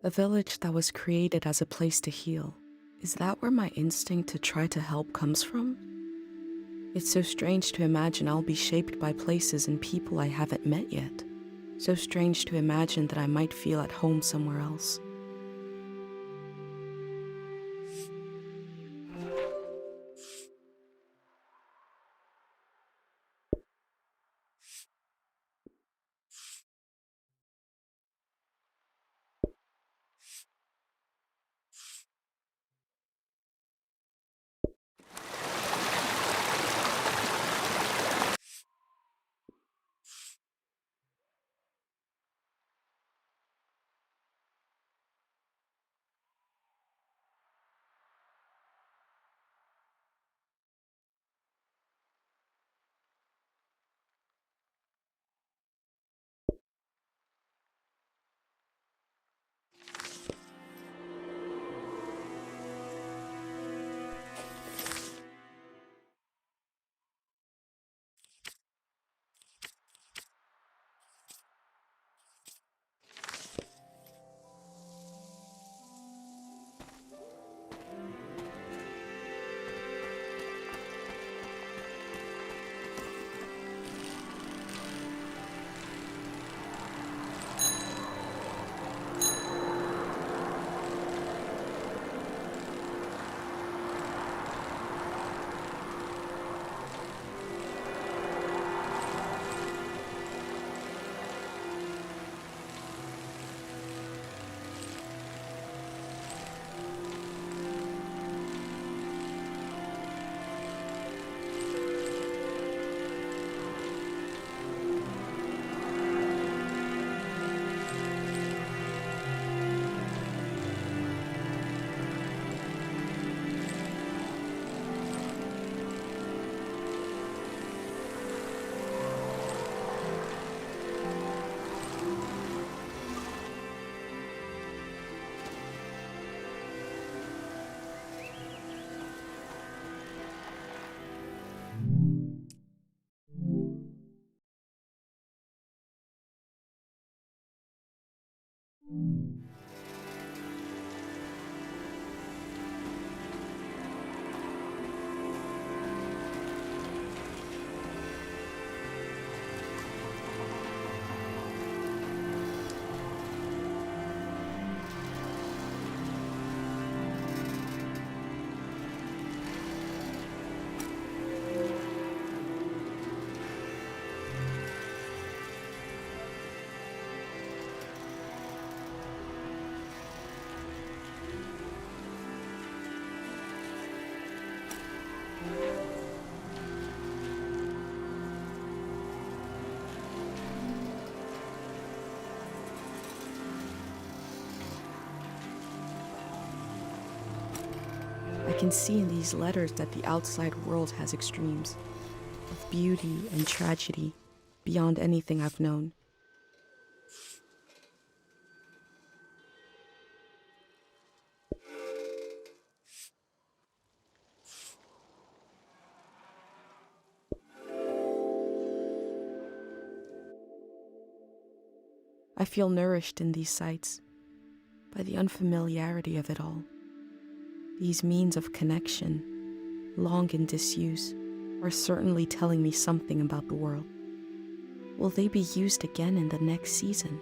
A village that was created as a place to heal. Is that where my instinct to try to help comes from? It's so strange to imagine I'll be shaped by places and people I haven't met yet. So strange to imagine that I might feel at home somewhere else. I can see in these letters that the outside world has extremes of beauty and tragedy beyond anything I've known. I feel nourished in these sights by the unfamiliarity of it all. These means of connection, long in disuse, are certainly telling me something about the world. Will they be used again in the next season?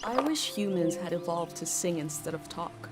I wish humans had evolved to sing instead of talk.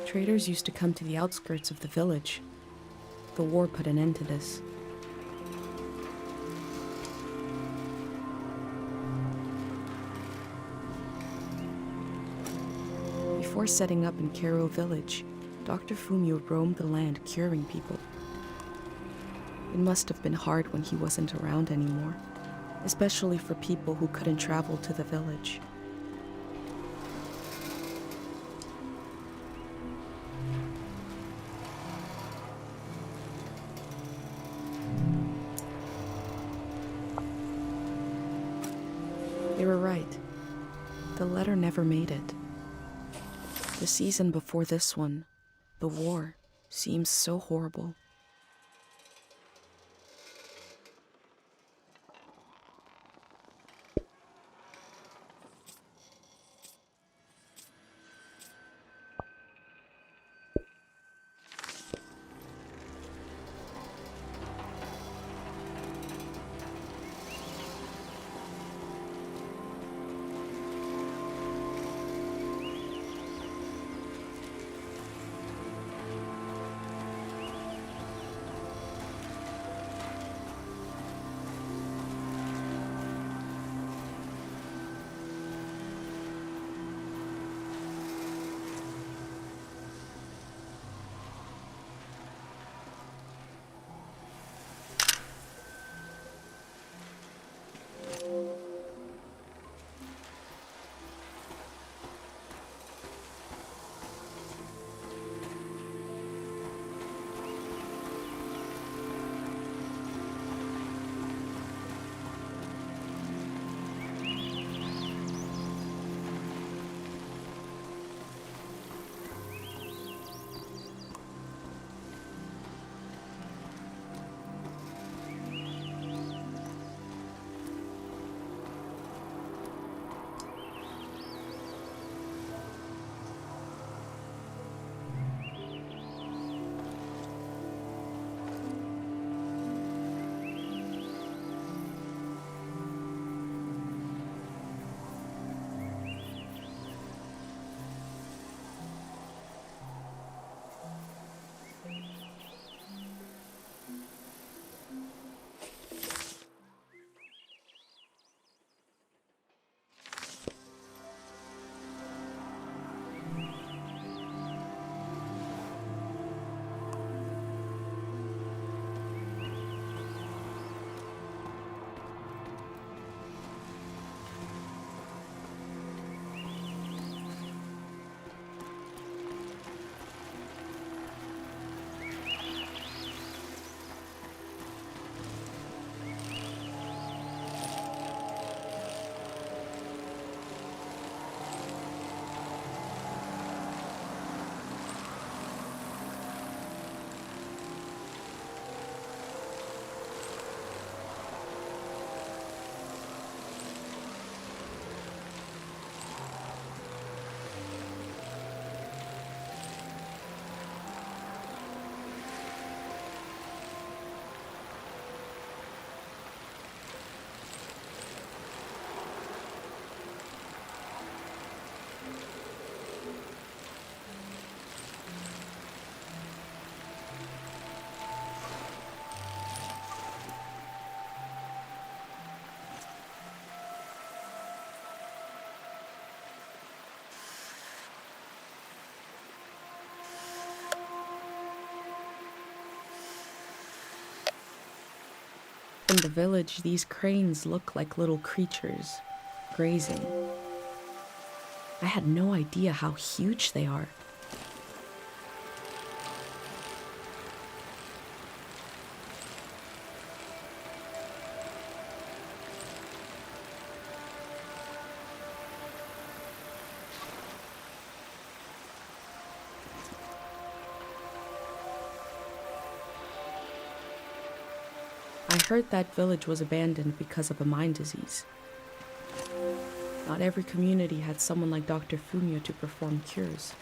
Traders used to come to the outskirts of the village. The war put an end to this. Before setting up in Kero village, Dr. Fumio roamed the land curing people. It must have been hard when he wasn't around anymore, especially for people who couldn't travel to the village. They were right. The letter never made it. The season before this one, the war, seems so horrible. In the village, these cranes look like little creatures, grazing. I had no idea how huge they are. heard that village was abandoned because of a mind disease. Not every community had someone like Dr. Fumio to perform cures.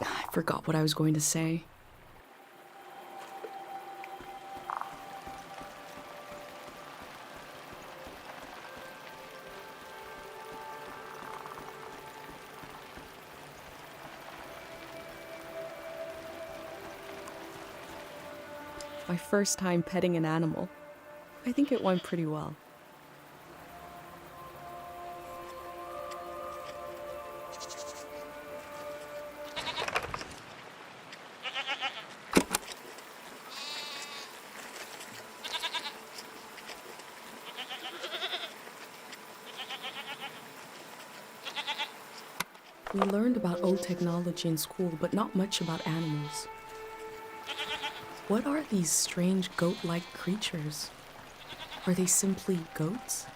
I forgot what I was going to say. My first time petting an animal. I think it went pretty well. We learned about old technology in school, but not much about animals. What are these strange goat-like creatures? Are they simply goats?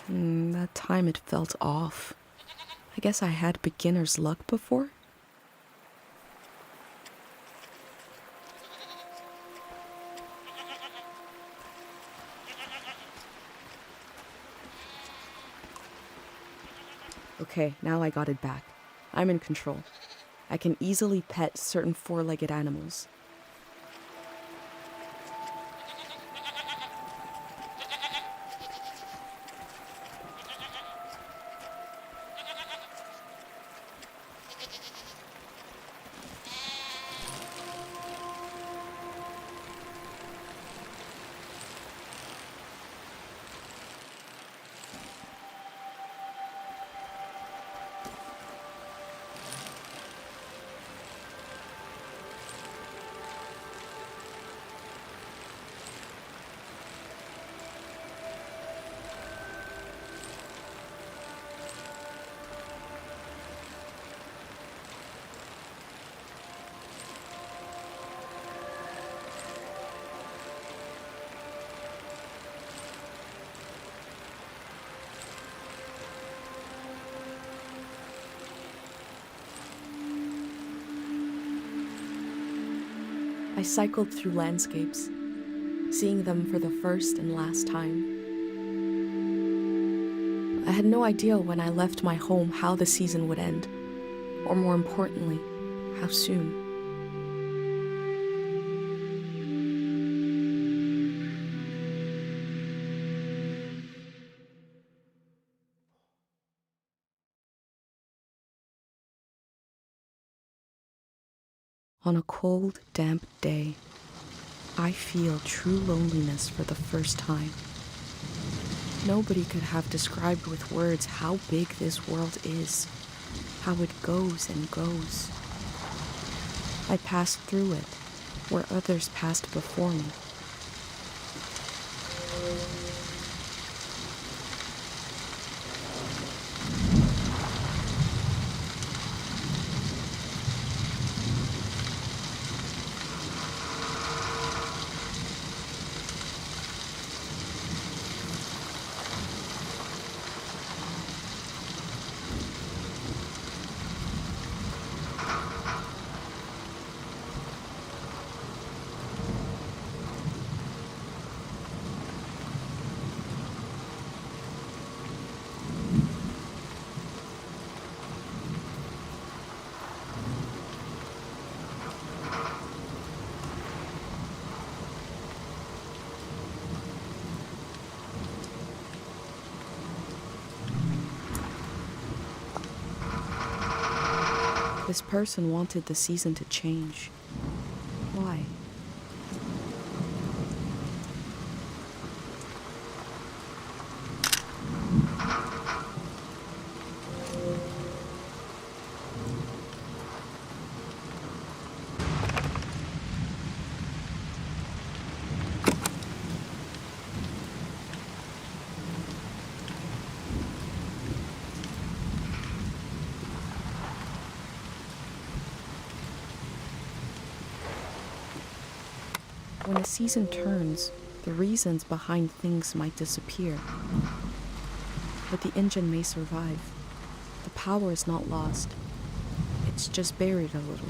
That time it felt off. I guess I had beginner's luck before. Okay, now I got it back. I'm in control. I can easily pet certain four-legged animals. I cycled through landscapes, seeing them for the first and last time. I had no idea when I left my home how the season would end, or more importantly, how soon. On a cold, damp day, I feel true loneliness for the first time. Nobody could have described with words how big this world is, how it goes and goes. I passed through it, where others passed before me. This person wanted the season to change. Why? When a season turns, the reasons behind things might disappear. But the engine may survive. The power is not lost. It's just buried a little.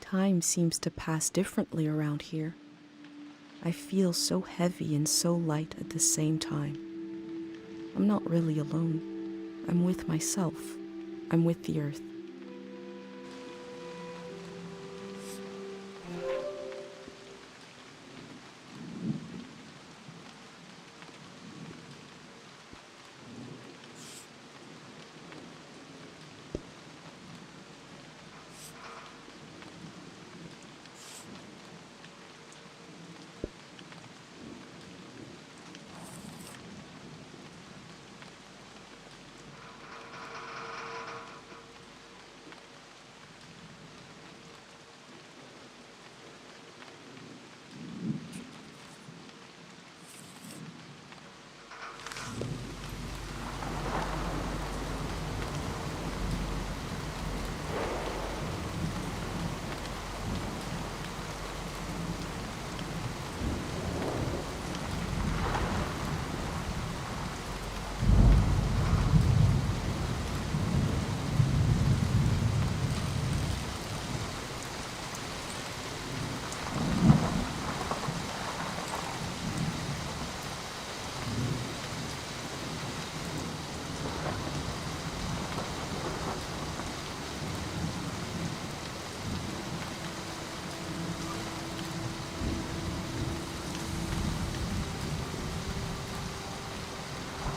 Time seems to pass differently around here. I feel so heavy and so light at the same time. I'm not really alone. I'm with myself. I'm with the earth.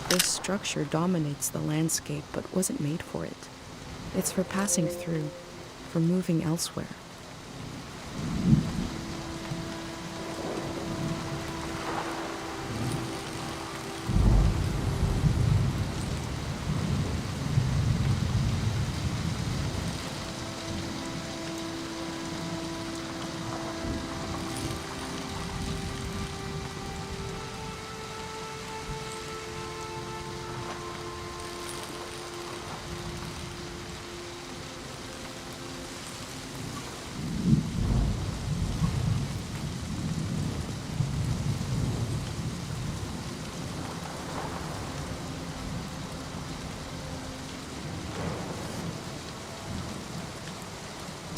This structure dominates the landscape but wasn't made for it. It's for passing through, for moving elsewhere.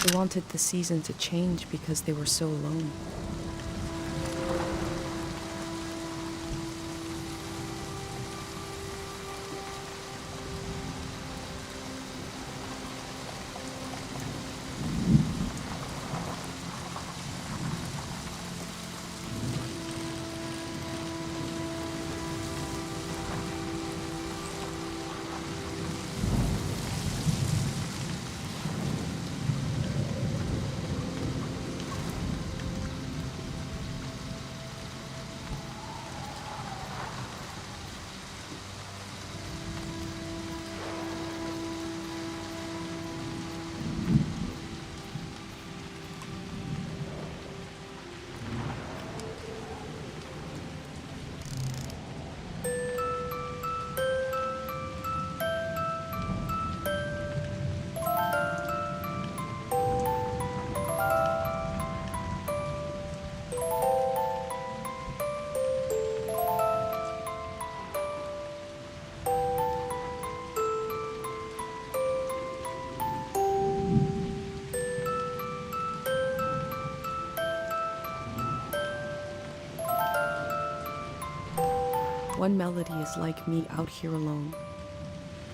They wanted the season to change because they were so alone. One melody is like me out here alone.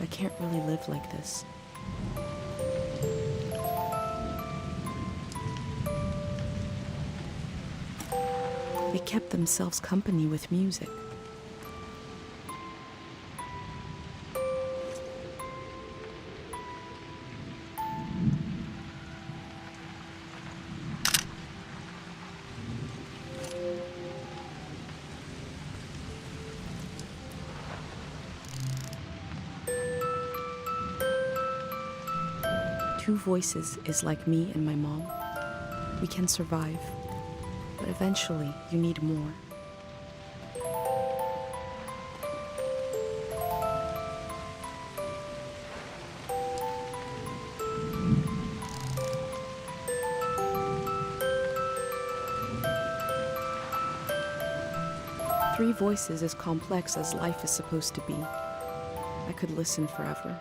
I can't really live like this. They kept themselves company with music. Two voices is like me and my mom. We can survive, but eventually you need more. Three voices as complex as life is supposed to be. I could listen forever.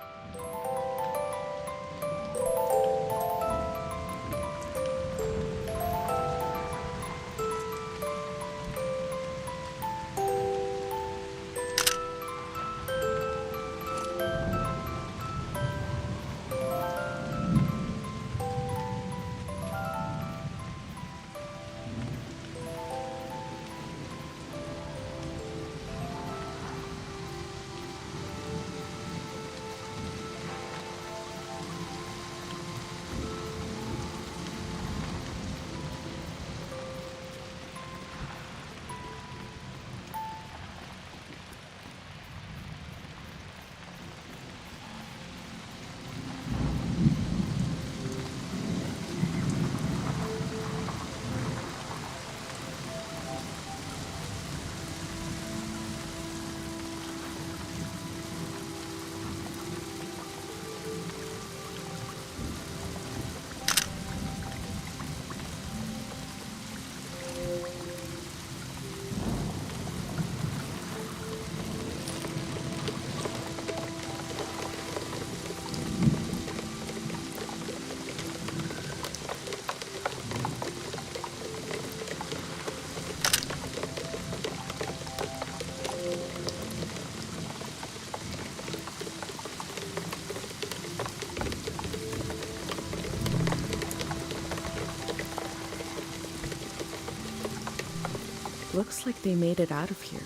Looks like they made it out of here.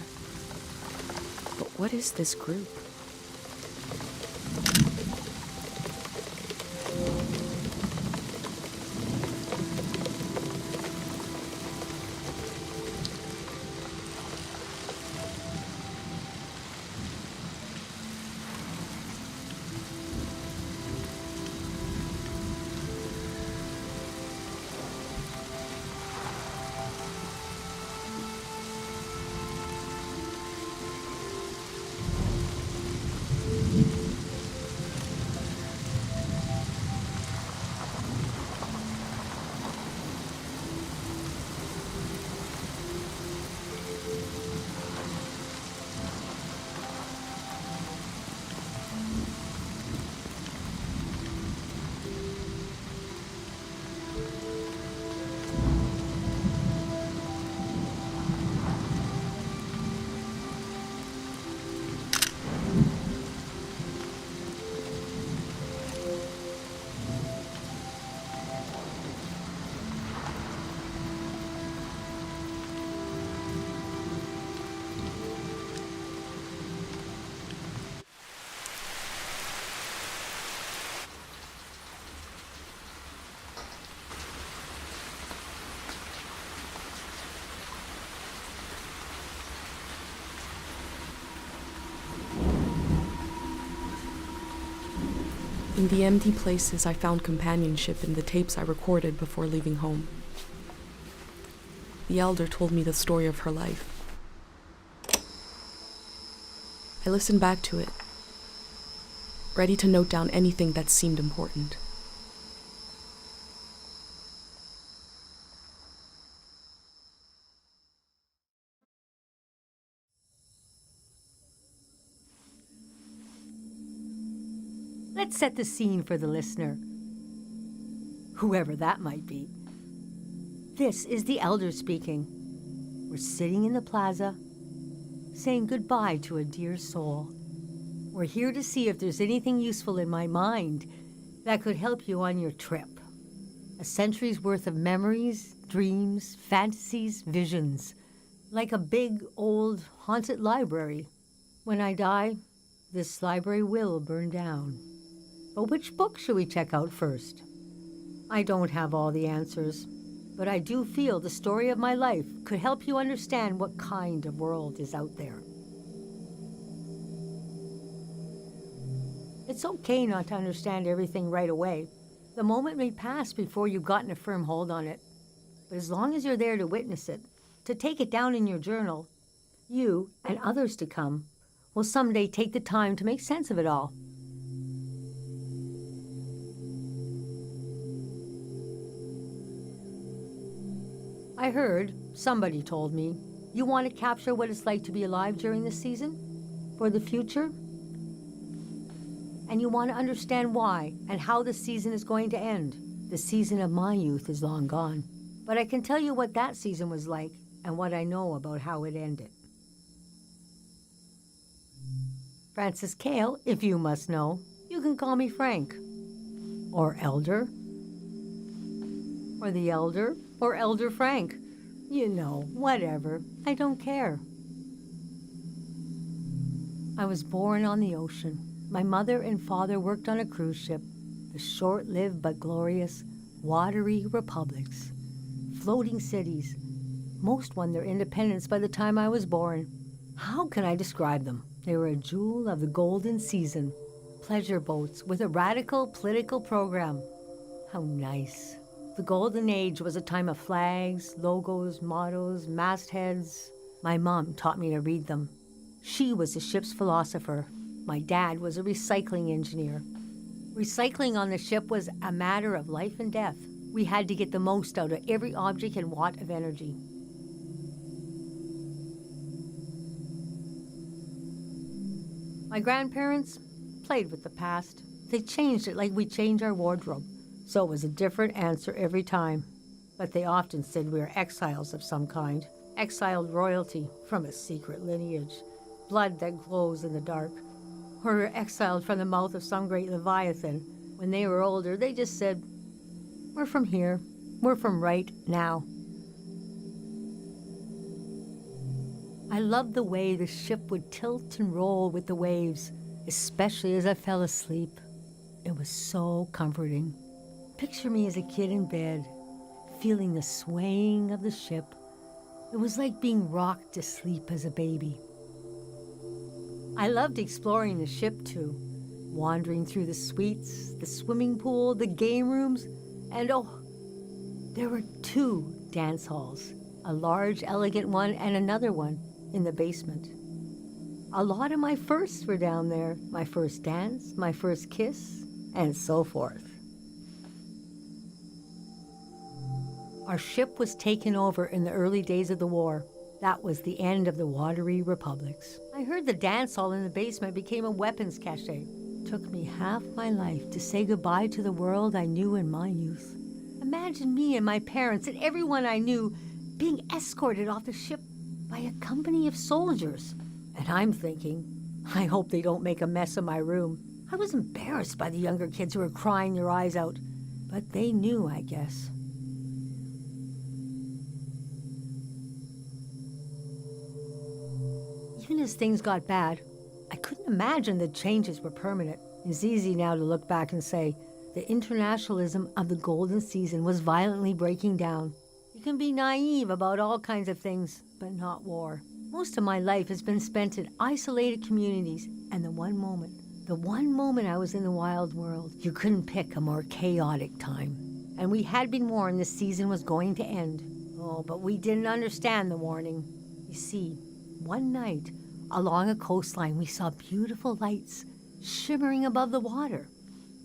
But what is this group? In the empty places, I found companionship in the tapes I recorded before leaving home. The elder told me the story of her life. I listened back to it, ready to note down anything that seemed important. Let's set the scene for the listener, whoever that might be. This is the elder speaking. We're sitting in the plaza, saying goodbye to a dear soul. We're here to see if there's anything useful in my mind that could help you on your trip. A century's worth of memories, dreams, fantasies, visions. Like a big, old, haunted library. When I die, this library will burn down. But which book should we check out first? I don't have all the answers, but I do feel the story of my life could help you understand what kind of world is out there. It's okay not to understand everything right away. The moment may pass before you've gotten a firm hold on it. But as long as you're there to witness it, to take it down in your journal, you and others to come will someday take the time to make sense of it all. I heard, somebody told me, you want to capture what it's like to be alive during this season? For the future? And you want to understand why and how the season is going to end. The season of my youth is long gone. But I can tell you what that season was like and what I know about how it ended. Francis Cale, if you must know, you can call me Frank. Or Elder. Or the Elder. Or Elder Frank. You know, whatever. I don't care. I was born on the ocean. My mother and father worked on a cruise ship, the short-lived but glorious Watery Republics. Floating cities. Most won their independence by the time I was born. How can I describe them? They were a jewel of the golden season. Pleasure boats with a radical political program. How nice. The golden age was a time of flags, logos, mottos, mastheads. My mom taught me to read them. She was the ship's philosopher. My dad was a recycling engineer. Recycling on the ship was a matter of life and death. We had to get the most out of every object and watt of energy. My grandparents played with the past. They changed it like we change our wardrobe. So it was a different answer every time. But they often said we were exiles of some kind. Exiled royalty from a secret lineage. Blood that glows in the dark. Or we were exiled from the mouth of some great leviathan. When they were older, they just said, we're from here. We're from right now. I loved the way the ship would tilt and roll with the waves, especially as I fell asleep. It was so comforting. Picture me as a kid in bed, feeling the swaying of the ship. It was like being rocked to sleep as a baby. I loved exploring the ship too, wandering through the suites, the swimming pool, the game rooms, and oh, there were 2 dance halls, a large, elegant one and another one in the basement. A lot of my firsts were down there, my first dance, my first kiss, and so forth. Our ship was taken over in the early days of the war. That was the end of the Watery Republics. I heard the dance hall in the basement became a weapons cache. Took me half my life to say goodbye to the world I knew in my youth. Imagine me and my parents and everyone I knew being escorted off the ship by a company of soldiers. And I'm thinking, I hope they don't make a mess of my room. I was embarrassed by the younger kids who were crying their eyes out, but they knew, I guess. Even as things got bad, I couldn't imagine the changes were permanent. It's easy now to look back and say the internationalism of the golden season was violently breaking down. You can be naive about all kinds of things, but not war. Most of my life has been spent in isolated communities, and the The one moment I was in the wild world, you couldn't pick a more chaotic time. And we had been warned the season was going to end. Oh, but we didn't understand the warning. You see, one night, along a coastline, we saw beautiful lights shimmering above the water.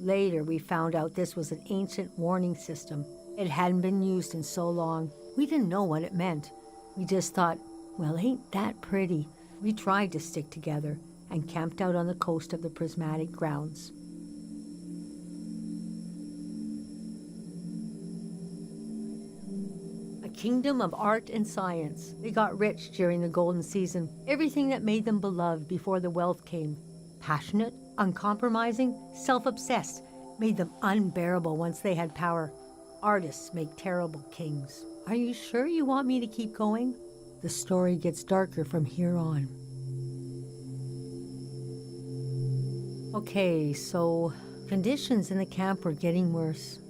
Later, we found out this was an ancient warning system. It hadn't been used in so long. We didn't know what it meant. We just thought, well, ain't that pretty? We tried to stick together and camped out on the coast of the Prismatic Grounds. A kingdom of art and science. They got rich during the golden season. Everything that made them beloved before the wealth came. Passionate, uncompromising, self-obsessed, made them unbearable once they had power. Artists make terrible kings. Are you sure you want me to keep going? The story gets darker from here on. Okay, so conditions in the camp were getting worse.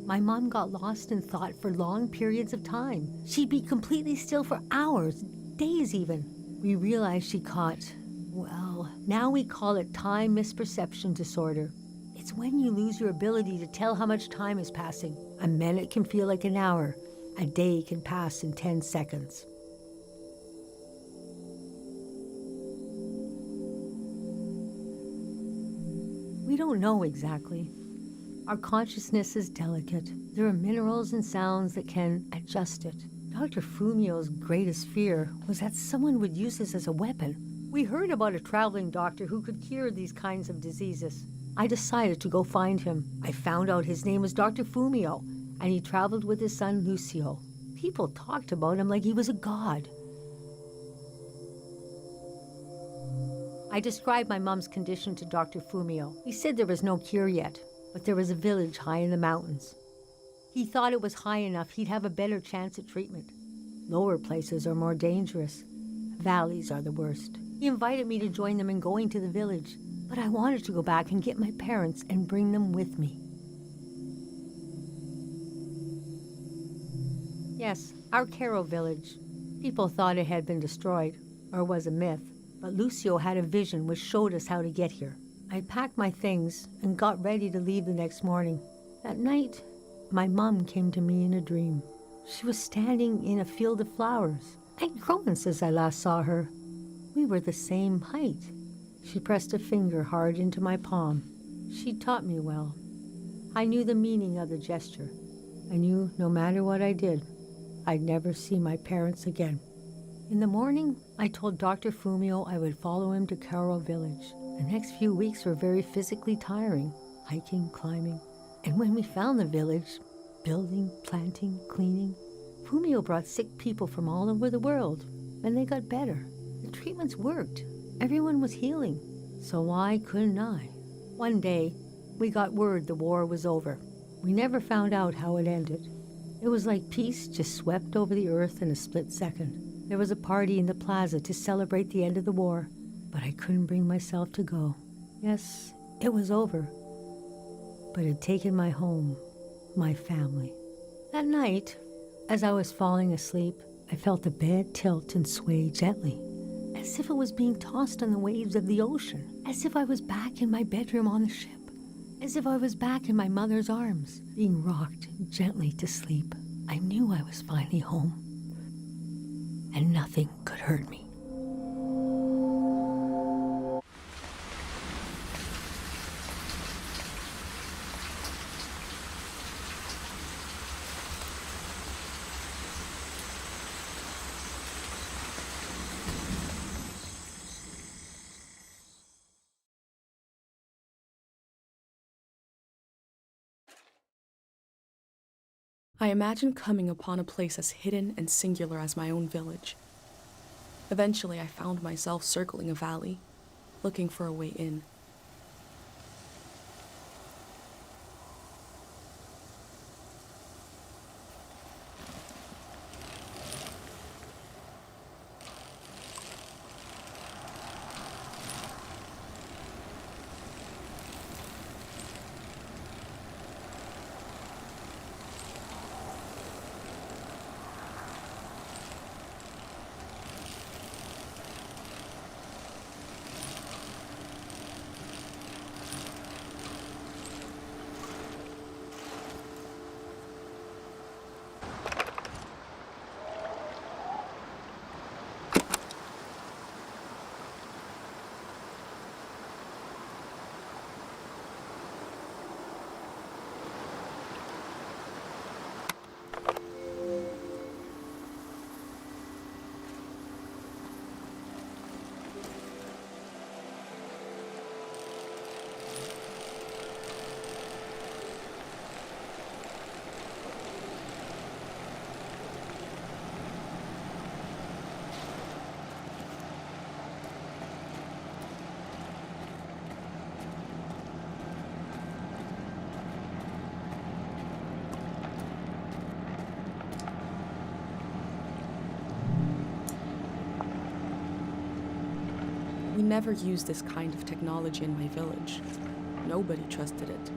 My mom got lost in thought for long periods of time. She'd be completely still for hours, days even. We realized she caught, well, now we call it time misperception disorder. It's when you lose your ability to tell how much time is passing. A minute can feel like an hour. A day can pass in 10 seconds. We don't know exactly. Our consciousness is delicate. There are minerals and sounds that can adjust it. Dr. Fumio's greatest fear was that someone would use this as a weapon. We heard about a traveling doctor who could cure these kinds of diseases. I decided to go find him. I found out his name was Dr. Fumio, and he traveled with his son Lucio. People talked about him like he was a god. I described my mom's condition to Dr. Fumio. He said there was no cure yet, but there was a village high in the mountains. He thought it was high enough he'd have a better chance at treatment. Lower places are more dangerous. Valleys are the worst. He invited me to join them in going to the village, but I wanted to go back and get my parents and bring them with me. Yes, our Caro village. People thought it had been destroyed, or was a myth, but Lucio had a vision which showed us how to get here. I packed my things and got ready to leave the next morning. That night, my mom came to me in a dream. She was standing in a field of flowers. I'd grown since I last saw her. We were the same height. She pressed a finger hard into my palm. She taught me well. I knew the meaning of the gesture. I knew no matter what I did, I'd never see my parents again. In the morning, I told Dr. Fumio I would follow him to Caro village. The next few weeks were very physically tiring, hiking, climbing. And when we found the village, building, planting, cleaning, Fumio brought sick people from all over the world, and they got better. The treatments worked. Everyone was healing. So why couldn't I? One day, we got word the war was over. We never found out how it ended. It was like peace just swept over the earth in a split second. There was a party in the plaza to celebrate the end of the war, but I couldn't bring myself to go. Yes, it was over, but it had taken my home, my family. That night, as I was falling asleep, I felt the bed tilt and sway gently, as if it was being tossed on the waves of the ocean, as if I was back in my bedroom on the ship, as if I was back in my mother's arms, being rocked gently to sleep. I knew I was finally home, and nothing could hurt me. I imagined coming upon a place as hidden and singular as my own village. Eventually, I found myself circling a valley, looking for a way in. never used this kind of technology in my village. Nobody trusted it.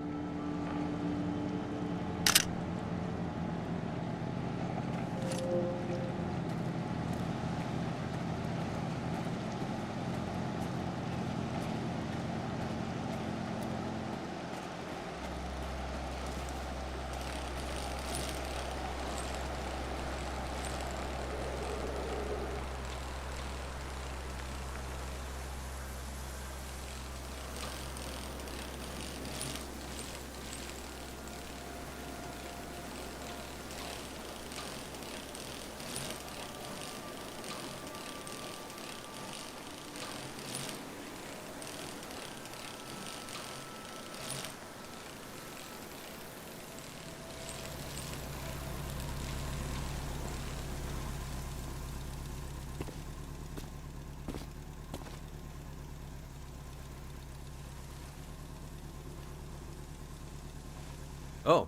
Oh,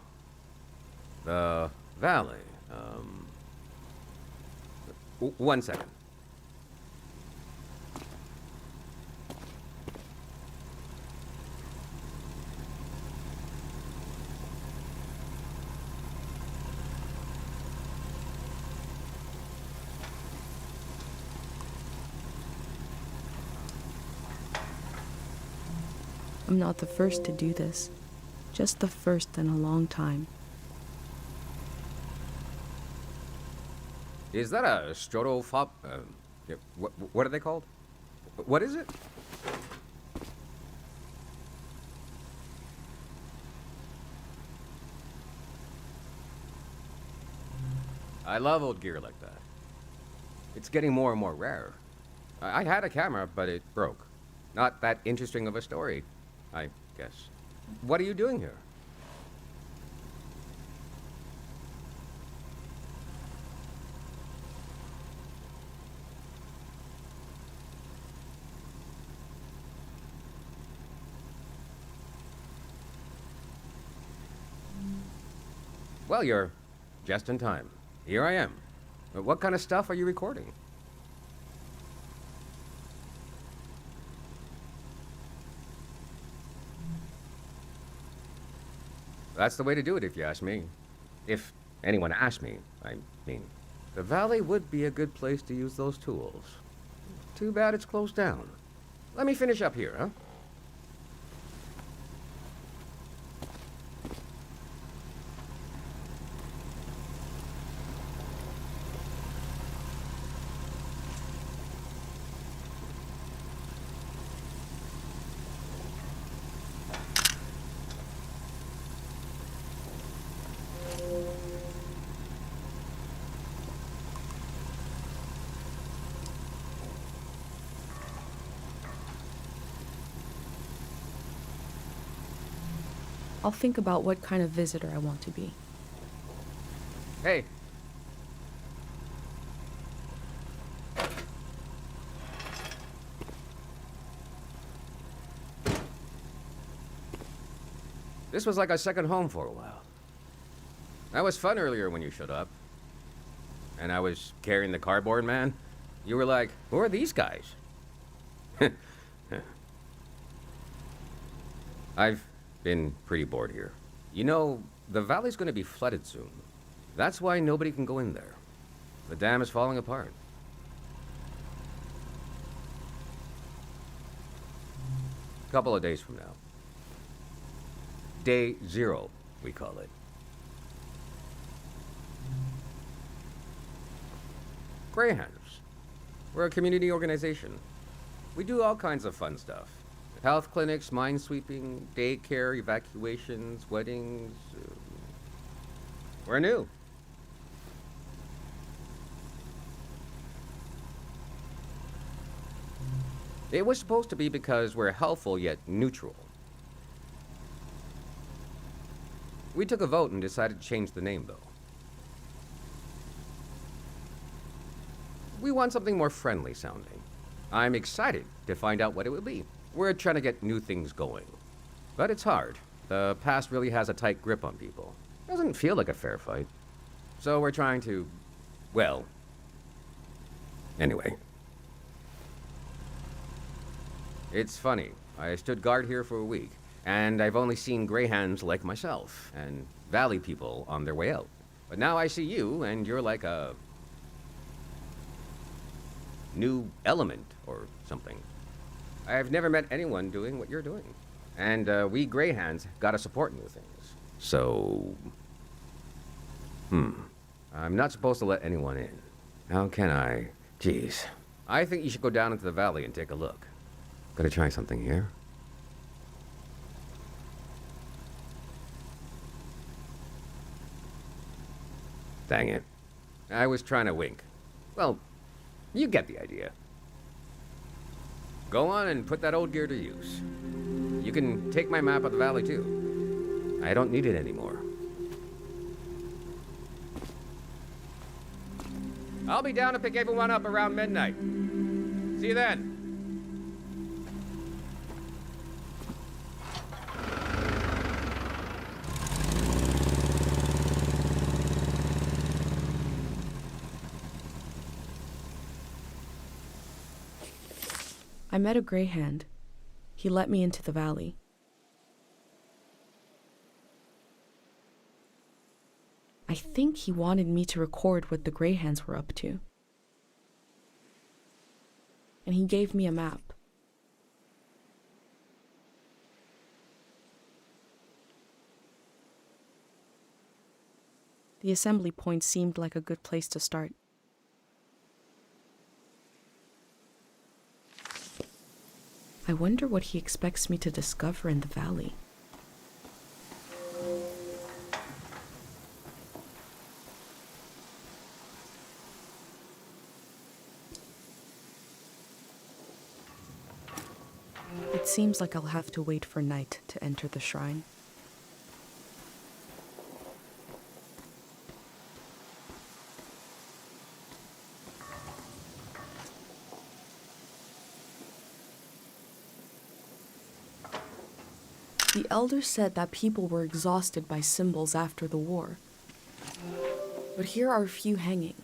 the valley. One second. I'm not the first to do this. Just the first in a long time. Is that a strotophob? Yeah, what are they called? What is it? I love old gear like that. It's getting more and more rare. I had a camera, but it broke. Not that interesting of a story, I guess. What are you doing here? Well, you're just in time. Here I am. What kind of stuff are you recording? That's the way to do it, if you ask me. If anyone asked me, I mean. The valley would be a good place to use those tools. Too bad it's closed down. Let me finish up here, huh? I'll think about what kind of visitor I want to be. Hey. This was like a second home for a while. That was fun earlier when you showed up. And I was carrying the cardboard man. You were like, who are these guys? I've been pretty bored here. You know, the valley's gonna be flooded soon. That's why nobody can go in there. The dam is falling apart. Couple of days from now. Day 0, we call it. Greyhounds. We're a community organization. We do all kinds of fun stuff. Health clinics, minesweeping, daycare, evacuations, weddings. We're new. It was supposed to be because we're helpful yet neutral. We took a vote and decided to change the name, though. We want something more friendly sounding. I'm excited to find out what it would be. We're trying to get new things going. But it's hard. The past really has a tight grip on people. Doesn't feel like a fair fight. So we're trying to, well, anyway. It's funny. I stood guard here for a week, and I've only seen greyhounds like myself, and valley people on their way out. But now I see you, and you're like a new element or something. I've never met anyone doing what you're doing. And we greyhounds gotta support new things. So, I'm not supposed to let anyone in. How can I? Jeez. I think you should go down into the valley and take a look. Gotta try something here. Dang it. I was trying to wink. Well, you get the idea. Go on and put that old gear to use. You can take my map of the valley, too. I don't need it anymore. I'll be down to pick everyone up around midnight. See you then. I met a greyhound. He let me into the valley. I think he wanted me to record what the greyhounds were up to. And he gave me a map. The assembly point seemed like a good place to start. I wonder what he expects me to discover in the valley. It seems like I'll have to wait for night to enter the shrine. The elders said that people were exhausted by symbols after the war. But here are a few hanging.